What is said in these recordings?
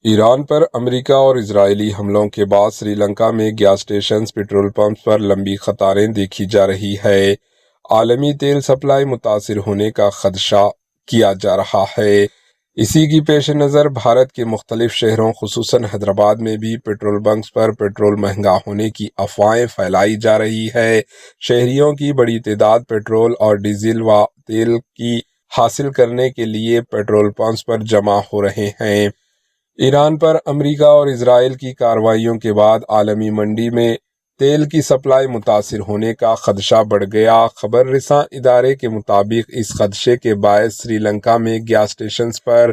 ایران پر امریکہ اور اسرائیلی حملوں کے بعد سری لنکا میں گیس اسٹیشنز پیٹرول پمپس پر لمبی قطاریں دیکھی جا رہی ہے۔ عالمی تیل سپلائی متاثر ہونے کا خدشہ کیا جا رہا ہے۔ اسی کی پیش نظر بھارت کے مختلف شہروں خصوصاً حیدرآباد میں بھی پیٹرول بنکس پر پیٹرول مہنگا ہونے کی افواہیں پھیلائی جا رہی ہے۔ شہریوں کی بڑی تعداد پیٹرول اور ڈیزل و تیل کی حاصل کرنے کے لیے پیٹرول پمپس پر جمع ہو رہے ہیں۔ ایران پر امریکہ اور اسرائیل کی کارروائیوں کے بعد عالمی منڈی میں تیل کی سپلائی متاثر ہونے کا خدشہ بڑھ گیا۔ خبر رساں ادارے کے مطابق اس خدشے کے باعث سری لنکا میں گیس اسٹیشنز پر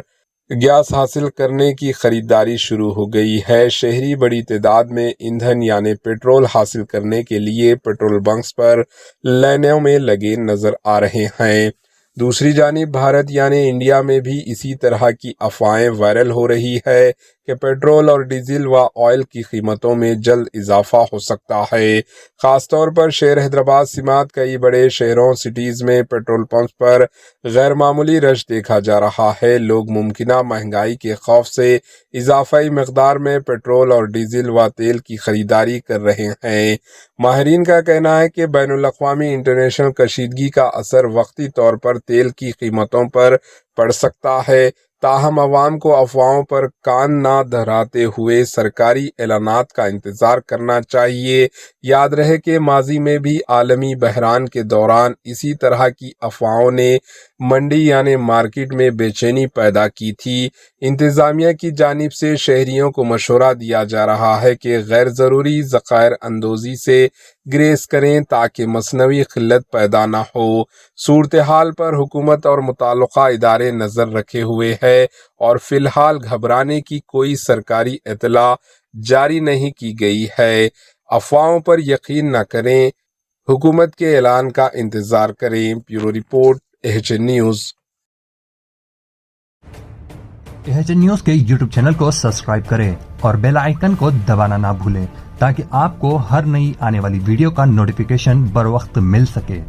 گیس حاصل کرنے کی خریداری شروع ہو گئی ہے۔ شہری بڑی تعداد میں ایندھن یعنی پیٹرول حاصل کرنے کے لیے پیٹرول بنکس پر لائنوں میں لگے نظر آ رہے ہیں۔ دوسری جانب بھارت یعنی انڈیا میں بھی اسی طرح کی افواہیں وائرل ہو رہی ہے کہ پیٹرول اور ڈیزل و آئل کی قیمتوں میں جلد اضافہ ہو سکتا ہے۔ خاص طور پر شہر حیدرآباد سمیت کئی بڑے شہروں سٹیز میں پیٹرول پمپس پر غیر معمولی رش دیکھا جا رہا ہے۔ لوگ ممکنہ مہنگائی کے خوف سے اضافی مقدار میں پیٹرول اور ڈیزل و تیل کی خریداری کر رہے ہیں۔ ماہرین کا کہنا ہے کہ بین الاقوامی انٹرنیشنل کشیدگی کا اثر وقتی طور پر تیل کی قیمتوں پر پڑ سکتا ہے، تاہم عوام کو افواہوں پر کان نہ دھراتے ہوئے سرکاری اعلانات کا انتظار کرنا چاہیے۔ یاد رہے کہ ماضی میں بھی عالمی بحران کے دوران اسی طرح کی افواہوں نے منڈی یعنی مارکیٹ میں بے چینی پیدا کی تھی۔ انتظامیہ کی جانب سے شہریوں کو مشورہ دیا جا رہا ہے کہ غیر ضروری ذخائر اندوزی سے گریز کریں تاکہ مصنوعی قلت پیدا نہ ہو۔ صورتحال پر حکومت اور متعلقہ ادارے نظر رکھے ہوئے ہیں اور فی الحال گھبرانے کی کوئی سرکاری اطلاع جاری نہیں کی گئی ہے۔ افواہوں پر یقین نہ کریں، حکومت کے اعلان کا انتظار کریں۔ Bureau report AHN news. AHN news کے یوٹیوب چینل کو سبسکرائب کریں اور بیل آئیکن کو دبانا نہ بھولیں تاکہ آپ کو ہر نئی آنے والی ویڈیو کا نوٹیفیکیشن بر وقت مل سکے۔